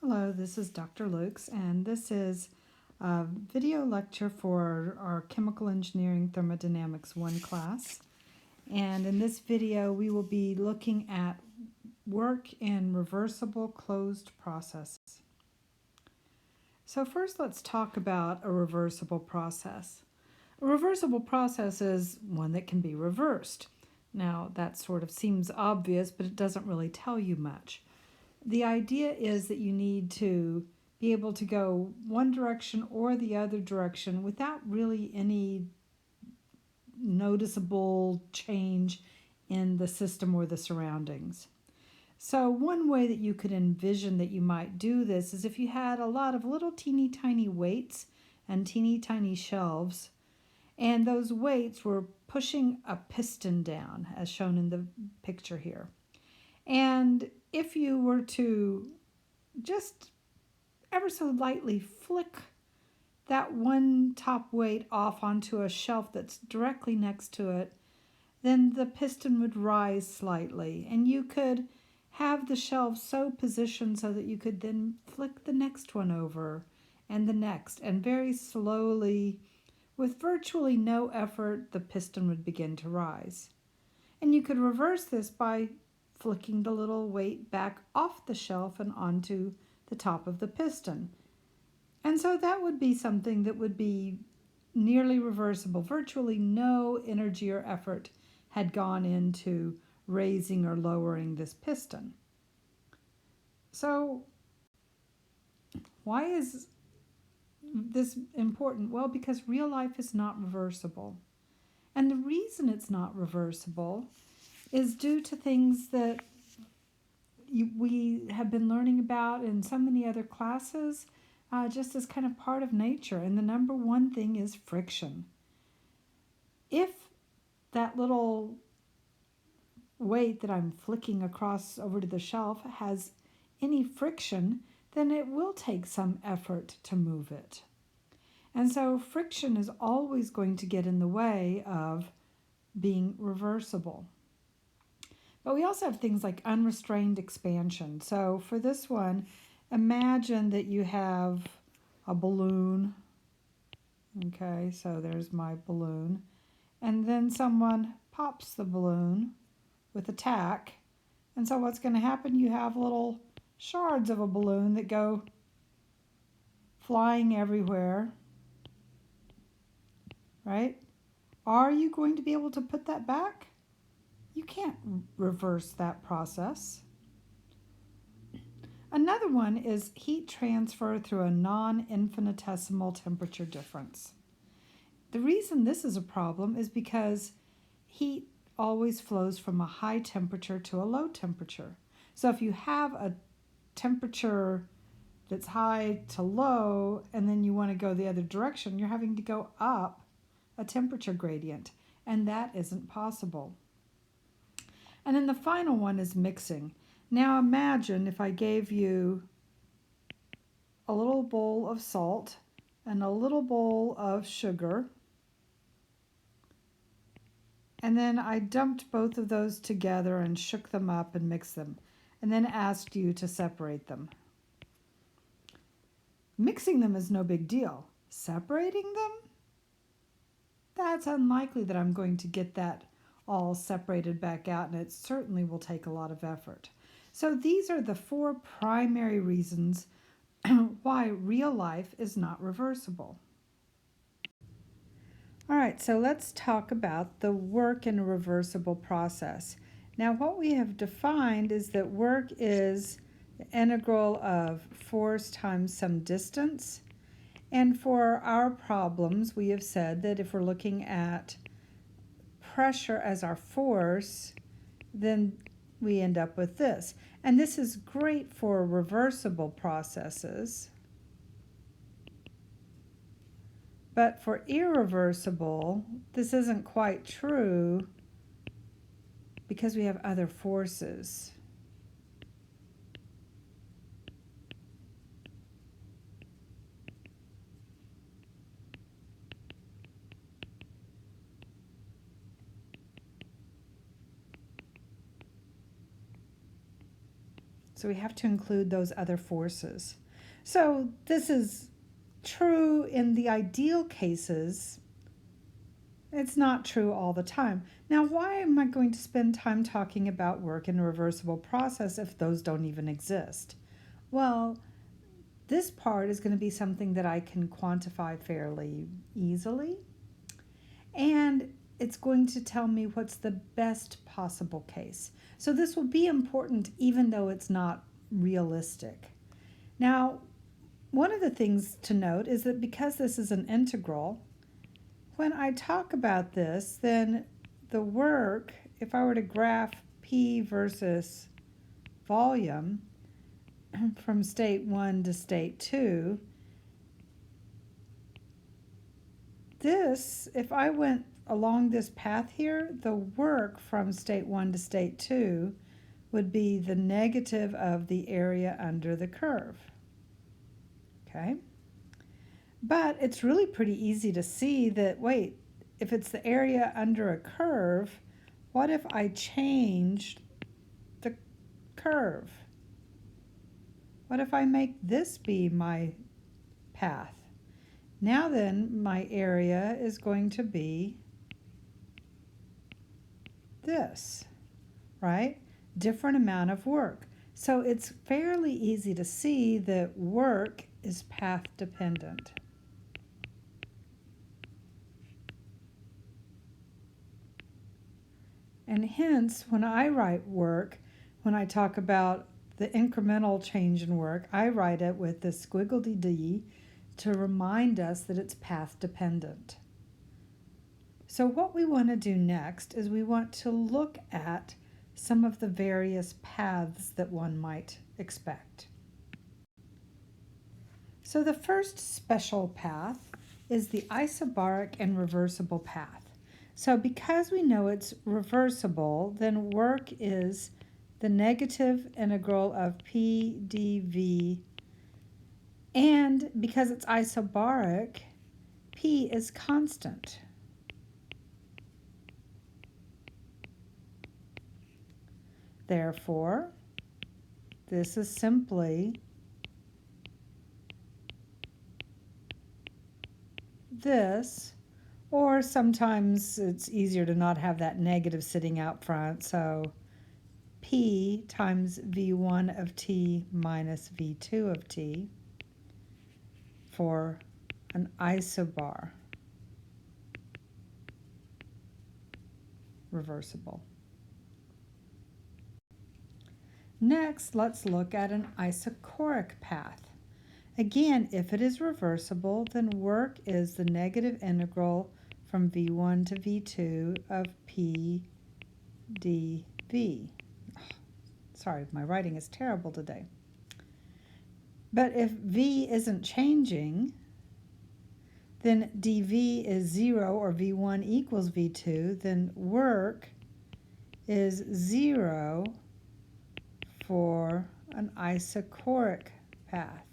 Hello, this is Dr. Lukes, and this is a video lecture for our Chemical Engineering Thermodynamics 1 class. And in this video, we will be looking at work in reversible closed processes. So first, let's talk about a reversible process. A reversible process is one that can be reversed. Now, that sort of seems obvious, but it doesn't really tell you much. The idea is that you need to be able to go one direction or the other direction without really any noticeable change in the system or the surroundings. So one way that you could envision that you might do this is if you had a lot of little teeny tiny weights and teeny tiny shelves, and those weights were pushing a piston down, as shown in the picture here. And if you were to just ever so lightly flick that one top weight off onto a shelf that's directly next to it, then the piston would rise slightly, and you could have the shelf so positioned so that you could then flick the next one over and the next, and very slowly, with virtually no effort, the piston would begin to rise. And you could reverse this by flicking the little weight back off the shelf and onto the top of the piston. And so that would be something that would be nearly reversible. Virtually no energy or effort had gone into raising or lowering this piston. So why is this important? Well, because real life is not reversible. And the reason it's not reversible is due to things that we have been learning about in so many other classes, just as kind of part of nature. And the number one thing is friction. If that little weight that I'm flicking across over to the shelf has any friction, then it will take some effort to move it. And so friction is always going to get in the way of being reversible. But we also have things like unrestrained expansion. So for this one, imagine that you have a balloon. Okay, so there's my balloon. And then someone pops the balloon with a tack. And so what's going to happen? You have little shards of a balloon that go flying everywhere. Right? Are you going to be able to put that back? You can't reverse that process. Another one is heat transfer through a non-infinitesimal temperature difference. The reason this is a problem is because heat always flows from a high temperature to a low temperature. So if you have a temperature that's high to low and then you want to go the other direction, you're having to go up a temperature gradient, and that isn't possible. And then the final one is mixing. Now imagine if I gave you a little bowl of salt and a little bowl of sugar, and then I dumped both of those together and shook them up and mixed them, and then asked you to separate them. Mixing them is no big deal. Separating them? That's unlikely that I'm going to get that all separated back out, and it certainly will take a lot of effort. So these are the four primary reasons why real life is not reversible. All right, so let's talk about the work in a reversible process. Now what we have defined is that work is the integral of force times some distance. And for our problems, we have said that if we're looking at pressure as our force, then we end up with this. And this is great for reversible processes. But for irreversible, this isn't quite true because we have other forces. So we have to include those other forces. So this is true in the ideal cases. It's not true all the time. Now, why am I going to spend time talking about work in a reversible process if those don't even exist? Well, this part is going to be something that I can quantify fairly easily, and it's going to tell me what's the best possible case. So this will be important even though it's not realistic. Now, one of the things to note is that because this is an integral, when I talk about this, then the work, if I were to graph P versus volume from state 1 to state 2, this, if I went along this path here, the work from state 1 to state 2 would be the negative of the area under the curve. Okay? But it's really pretty easy to see that, wait, if it's the area under a curve, what if I changed the curve? What if I make this be my path? Now then, my area is going to be this, right? Different amount of work. So it's fairly easy to see that work is path dependent. And hence, when I write work, when I talk about the incremental change in work, I write it with this squiggledy D to remind us that it's path dependent. So what we want to do next is we want to look at some of the various paths that one might expect. So the first special path is the isobaric and reversible path. So because we know it's reversible, then work is the negative integral of P dV, and because it's isobaric, P is constant. Therefore, this is simply this, or sometimes it's easier to not have that negative sitting out front, so P times V1 of t minus V2 of t for an isobar reversible. Next, let's look at an isochoric path. Again, if it is reversible, then work is the negative integral from V1 to V2 of P dV. Sorry, my writing is terrible today. But if V isn't changing, then dV is 0, or V1 equals V2, then work is 0 for an isochoric path.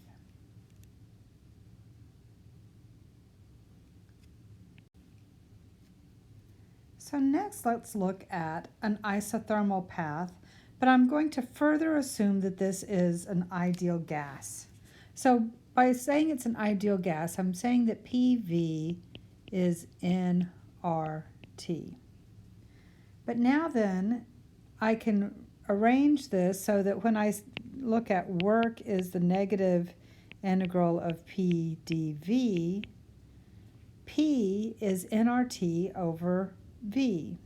So next, let's look at an isothermal path, but I'm going to further assume that this is an ideal gas. So by saying it's an ideal gas, I'm saying that PV is nRT. But now then, I can arrange this so that when I look at work is the negative integral of P dV, P is nRT over V.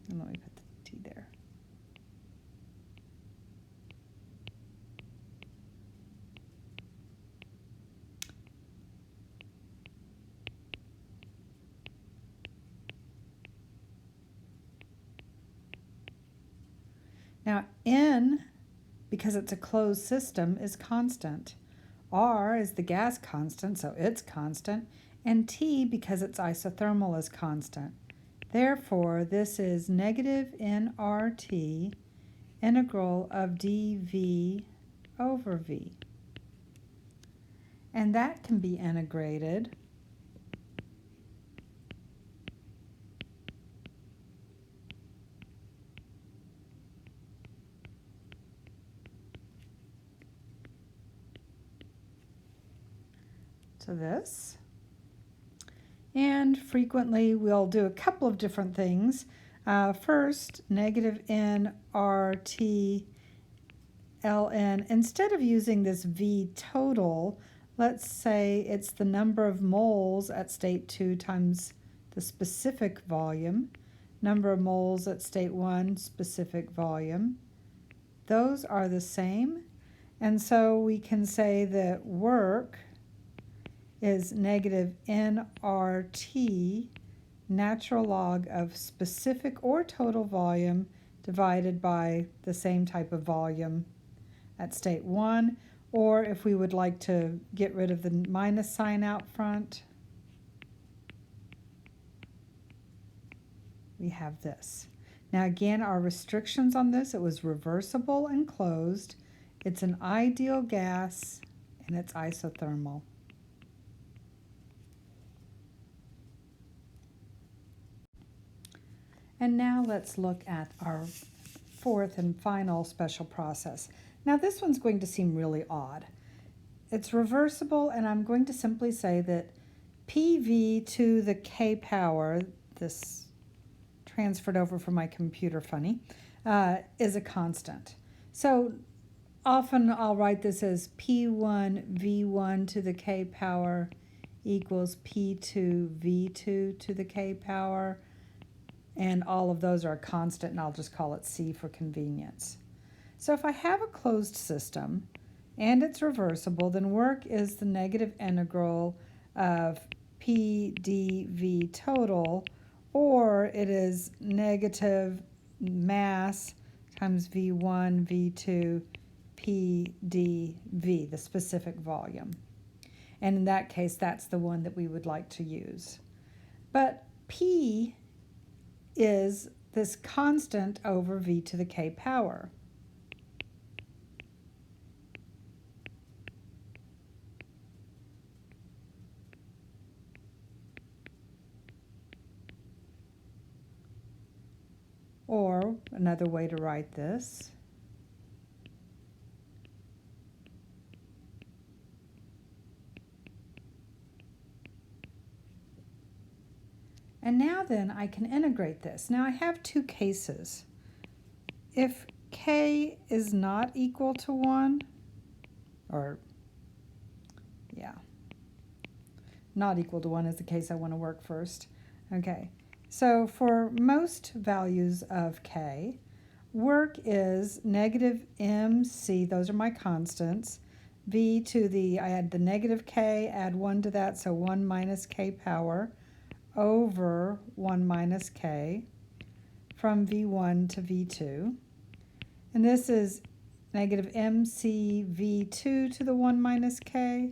And let me put the T there. Now N, because it's a closed system, is constant. R is the gas constant, so it's constant. And T, because it's isothermal, is constant. Therefore, this is negative nRT integral of dV over V. And that can be integrated to this. And frequently we'll do a couple of different things. First, negative n RT ln, instead of using this V total, let's say it's the number of moles at state 2 times the specific volume, number of moles at state 1, specific volume. Those are the same, and so we can say that work is negative nRT, natural log of specific or total volume divided by the same type of volume at state 1, or if we would like to get rid of the minus sign out front, we have this. Now again, our restrictions on this, it was reversible and closed, it's an ideal gas, and it's isothermal. And now let's look at our fourth and final special process. Now this one's going to seem really odd. It's reversible, and I'm going to simply say that PV to the K power, this transferred over from my computer funny, is a constant. So often I'll write this as P1 V1 to the K power equals P2 V2 to the K power, and all of those are a constant, and I'll just call it C for convenience. So if I have a closed system and it's reversible, then work is the negative integral of P dV total, or it is negative mass times V1 V2 P dV, the specific volume. And in that case, that's the one that we would like to use. But P is this constant over V to the K power. Or another way to write this, and now then I can integrate this. Now I have two cases. If K is not equal to 1, or not equal to 1 is the case I want to work first. Okay, so for most values of K, work is negative MC, those are my constants, V to the, I add the negative K, add 1 to that, so 1 minus K power, over 1 minus K, from V1 to V2. And this is negative MC V2 to the 1 minus K,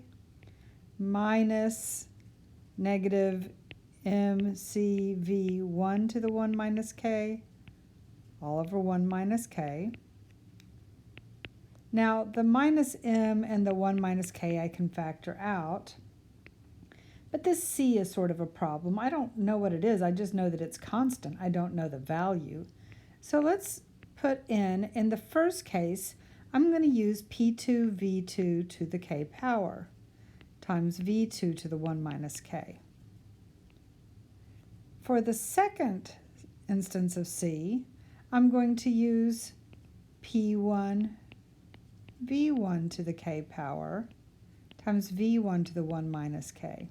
minus negative MC V1 to the 1 minus K, all over 1 minus K. Now the minus M and the 1 minus K I can factor out. But this C is sort of a problem. I don't know what it is. I just know that it's constant. I don't know the value. So let's put in the first case, I'm going to use P2 V2 to the K power times V2 to the 1 minus K. For the second instance of C, I'm going to use P1 V1 to the K power times V1 to the 1 minus K.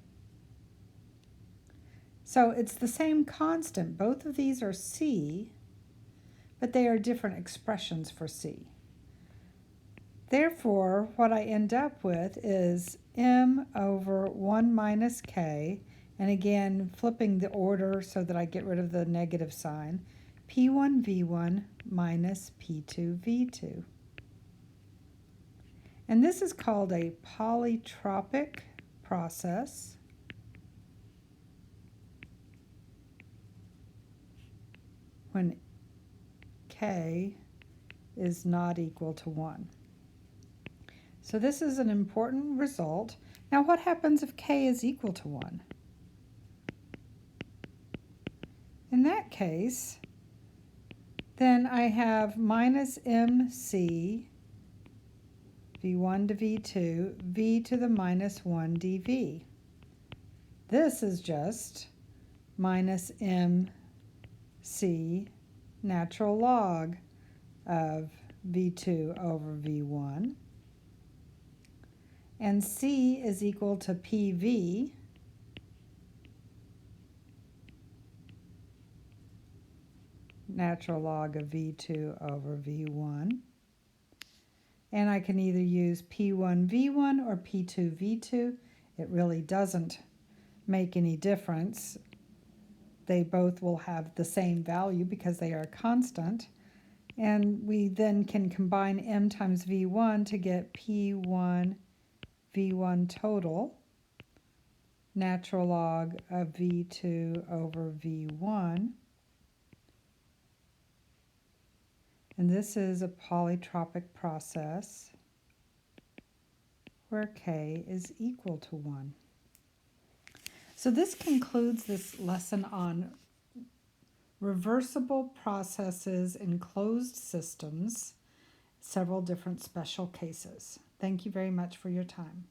So it's the same constant. Both of these are C, but they are different expressions for C. Therefore, what I end up with is M over 1 minus K, and again, flipping the order so that I get rid of the negative sign, P1 V1 minus P2 V2. And this is called a polytropic process. When K is not equal to 1. So this is an important result. Now what happens if K is equal to 1? In that case, then I have minus MC V1 to V2, V to the minus 1 dV. This is just minus MC natural log of V2 over V1. And C is equal to PV natural log of V2 over V1. And I can either use P1 V1 or P2 V2. It really doesn't make any difference. They both will have the same value because they are constant. And we then can combine M times V1 to get P1 V1 total, natural log of V2 over V1. And this is a polytropic process where K is equal to 1. So this concludes this lesson on reversible processes in closed systems, several different special cases. Thank you very much for your time.